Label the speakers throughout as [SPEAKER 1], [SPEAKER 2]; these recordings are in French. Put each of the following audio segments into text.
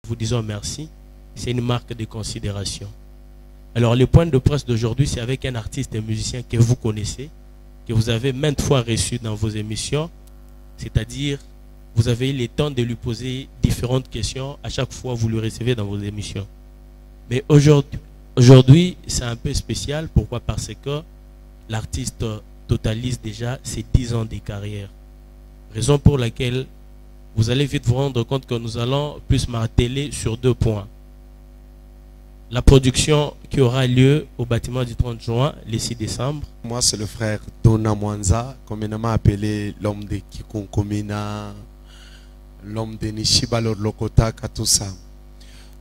[SPEAKER 1] vous disons merci. C'est une marque de considération. Alors, le point de presse d'aujourd'hui, c'est avec un artiste et musicien que vous connaissez, que vous avez maintes fois reçu dans vos émissions. C'est-à-dire, vous avez eu le temps de lui poser différentes questions. À chaque fois, vous le recevez dans vos émissions. Mais aujourd'hui, c'est un peu spécial. Pourquoi? Parce que l'artiste totalise déjà ses 10 ans de carrière. Raison pour laquelle vous allez vite vous rendre compte que nous allons plus marteler sur 2 points. La production qui aura lieu au bâtiment du 30 juin, le 6 décembre.
[SPEAKER 2] Moi, c'est le frère Dona Mwanza, communément appelé l'homme de Kikunkumina, l'homme de Nishibalo Lokota, tout ça.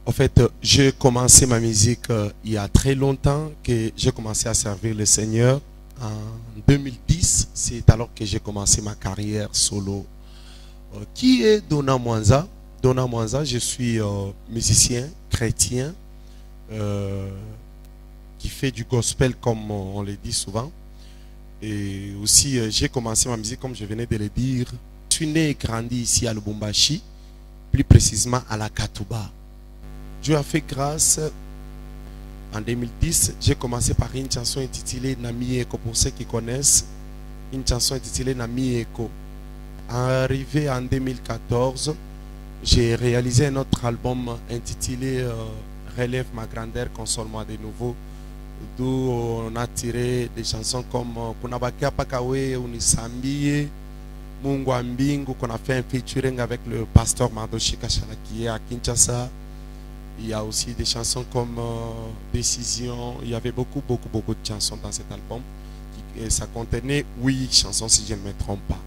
[SPEAKER 2] En fait, j'ai commencé ma musique il y a très longtemps, que j'ai commencé à servir le Seigneur. En 2010, c'est alors que j'ai commencé ma carrière solo. Qui est Dona Mwanza? Dona Mwanza, je suis musicien chrétien qui fait du gospel comme on le dit souvent. Et aussi, j'ai commencé ma musique comme je venais de le dire. Je suis né et grandi ici à Lubumbashi, plus précisément à la Katouba. Dieu a fait grâce. En 2010, j'ai commencé par une chanson intitulée Nami Eko. Pour ceux qui connaissent, une chanson intitulée Nami Eko. Arrivé en 2014, j'ai réalisé un autre album intitulé Relève ma grandeur, console-moi de nouveau, d'où on a tiré des chansons comme Kunabakia Pakawe, Unisambiye, Mungu Ambingu, qu'on a fait un featuring avec le pasteur Mardoshi Kashala qui est à Kinshasa. Il y a aussi des chansons comme Décision. Il y avait beaucoup de chansons dans cet album. Et ça contenait 8 chansons si je ne me trompe pas.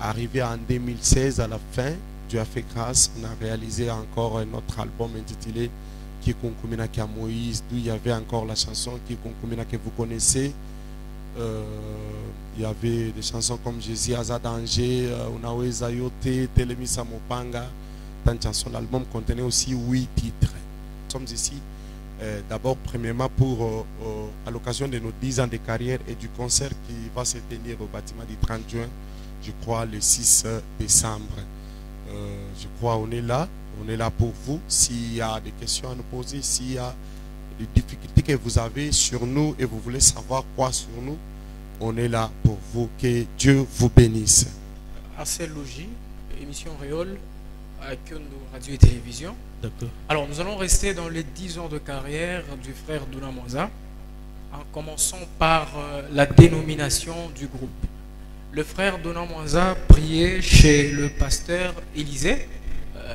[SPEAKER 2] Arrivé en 2016 à la fin, Dieu a fait grâce, on a réalisé encore un autre album intitulé Kikunkumina Kia Moïse, d'où il y avait encore la chanson Kikunkumina que vous connaissez. Il y avait des chansons comme Jésus Aza Danger, Unaweza Yote, Telemisa Mopanga. Dans une chanson, l'album contenait aussi 8 titres. Nous sommes ici d'abord premièrement pour à l'occasion de nos 10 ans de carrière et du concert qui va se tenir au bâtiment du 30 juin, je crois le 6 décembre. Je crois on est là pour vous. S'il y a des questions à nous poser, s'il y a des difficultés que vous avez sur nous et vous voulez savoir quoi sur nous, on est là pour vous. Que Dieu vous bénisse.
[SPEAKER 3] Assez Logis, émission Réole avec Radio et Télévision. Alors nous allons rester dans les 10 ans de carrière du frère Dona Mwanza, en commençant par la dénomination du groupe. Le frère Dona Mwanza priait chez le pasteur Élisée,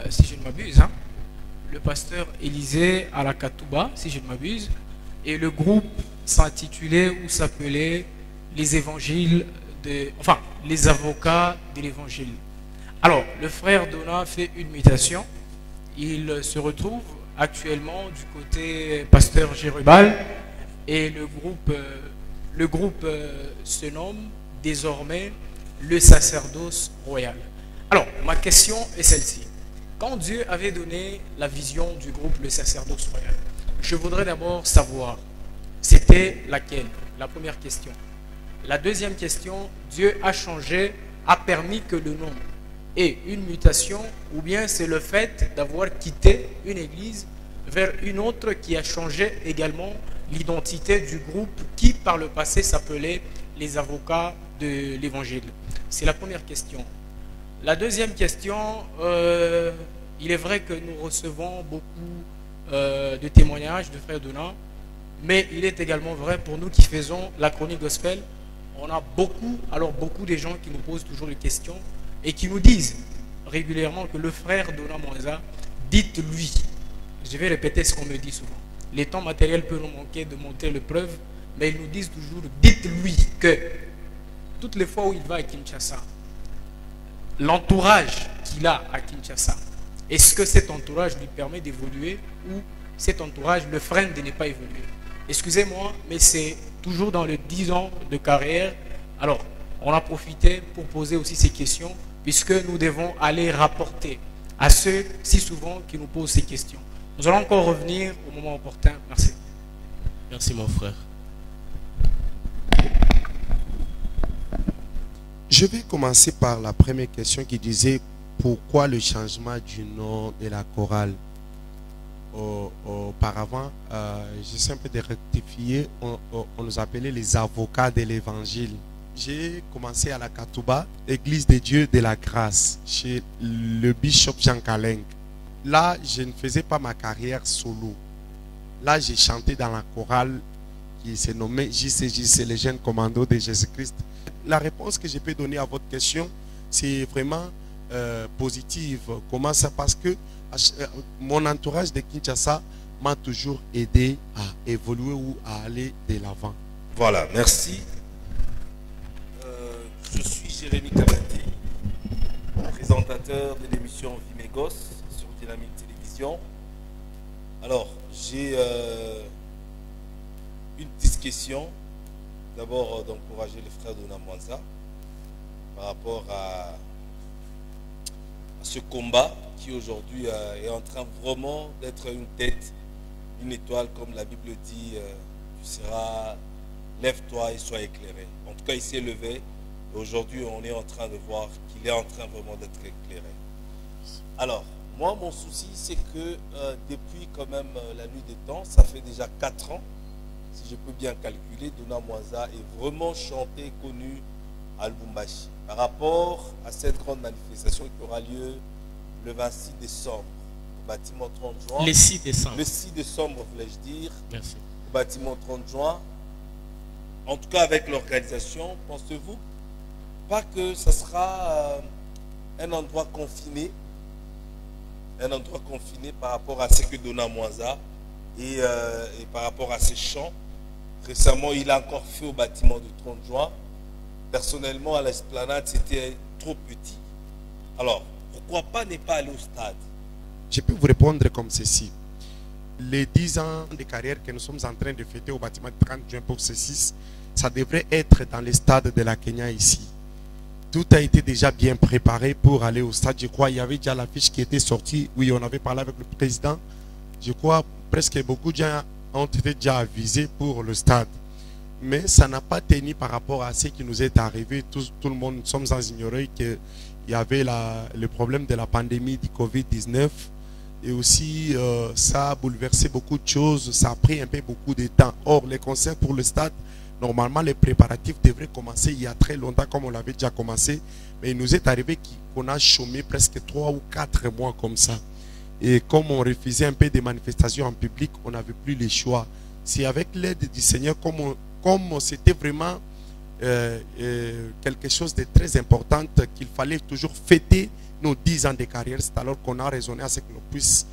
[SPEAKER 3] si je ne m'abuse, hein. Le pasteur Élisée à la Katouba, si je ne m'abuse, et le groupe s'intitulait ou s'appelait les évangiles les avocats de l'évangile. Alors, le frère Dona fait une mutation. Il se retrouve actuellement du côté pasteur Jérubal et le groupe se nomme désormais le sacerdoce royal. Alors, ma question est celle-ci. Quand Dieu avait donné la vision du groupe le sacerdoce royal, je voudrais d'abord savoir, c'était laquelle? La première question. La deuxième question, Dieu a changé, a permis que le nom ait une mutation, ou bien c'est le fait d'avoir quitté une église vers une autre qui a changé également l'identité du groupe qui par le passé s'appelait les avocats de l'évangile? C'est la première question. La deuxième question, il est vrai que nous recevons beaucoup de témoignages de frère Dona, mais il est également vrai pour nous qui faisons la chronique gospel, on a beaucoup de gens qui nous posent toujours des questions et qui nous disent régulièrement que le frère Dona Mwanza, dites-lui, je vais répéter ce qu'on me dit souvent, les temps matériels peuvent nous manquer de montrer les preuves, mais ils nous disent toujours, dites-lui que toutes les fois où il va à Kinshasa, l'entourage qu'il a à Kinshasa, est-ce que cet entourage lui permet d'évoluer ou cet entourage le freine de ne pas évoluer? Excusez-moi, mais c'est toujours dans les 10 ans de carrière. Alors, on a profité pour poser aussi ces questions, puisque nous devons aller rapporter à ceux si souvent qui nous posent ces questions. Nous allons encore revenir au moment opportun. Merci.
[SPEAKER 1] Merci mon frère.
[SPEAKER 2] Je vais commencer par la première question qui disait pourquoi le changement du nom de la chorale. auparavant, j'essaie un peu de rectifier, on nous appelait les avocats de l'évangile. J'ai commencé à la Katouba, Église de Dieu de la Grâce, chez le bishop Jean Kaleng. Là, je ne faisais pas ma carrière solo. Là, j'ai chanté dans la chorale qui s'est nommée JCJC, les jeunes commandos de Jésus-Christ. La réponse que je peux donner à votre question, c'est vraiment positive. Comment ça? Parce que mon entourage de Kinshasa m'a toujours aidé à évoluer ou à aller de l'avant.
[SPEAKER 4] Voilà, merci. Je suis Jérémy Kabati, présentateur de l'émission Vimegos sur Dynamique Télévision. Alors, j'ai une petite question. D'abord, d'encourager les frères de Namwanza par rapport à ce combat qui aujourd'hui est en train vraiment d'être une tête, une étoile, comme la Bible dit, tu seras, lève-toi et sois éclairé. En tout cas, il s'est levé. Aujourd'hui, on est en train de voir qu'il est en train vraiment d'être éclairé. Alors, moi, mon souci, c'est que depuis quand même la nuit des temps, ça fait déjà 4 ans, si je peux bien calculer, Dona Mwanza est vraiment chanté, connu à Lubumbashi. Par rapport à cette grande manifestation qui aura lieu le 26 décembre, au bâtiment 30 juin.
[SPEAKER 1] Le 6 décembre.
[SPEAKER 4] Le 6 décembre, voulais-je dire.
[SPEAKER 1] Merci.
[SPEAKER 4] Au bâtiment 30 juin. En tout cas, avec l'organisation, pensez-vous pas que ce sera un endroit confiné, par rapport à ce que Dona Mwanza et par rapport à ses chants. Récemment, il a encore fait au bâtiment du 30 juin. Personnellement, à l'esplanade, c'était trop petit. Alors, pourquoi pas ne pas aller au stade?
[SPEAKER 2] Je peux vous répondre comme ceci. Les 10 ans de carrière que nous sommes en train de fêter au bâtiment du 30 juin pour C6, ça devrait être dans les stades de la Kenya ici. Tout a été déjà bien préparé pour aller au stade. Je crois qu'il y avait déjà l'affiche qui était sortie. Oui, on avait parlé avec le président. Je crois presque beaucoup de gens ont été déjà avisés pour le stade. Mais ça n'a pas tenu par rapport à ce qui nous est arrivé. Tout le monde, nous sommes sans ignorer qu'il y avait le problème de la pandémie du Covid-19. Et aussi, ça a bouleversé beaucoup de choses. Ça a pris un peu beaucoup de temps. Or, les concerts pour le stade, normalement, les préparatifs devraient commencer il y a très longtemps, comme on l'avait déjà commencé. Mais il nous est arrivé qu'on a chômé presque 3 ou 4 mois comme ça. Et comme on refusait un peu des manifestations en public, on n'avait plus les choix. C'est avec l'aide du Seigneur, comme c'était vraiment quelque chose de très important, qu'il fallait toujours fêter nos 10 ans de carrière. C'est alors qu'on a raisonné à ce que nous puissions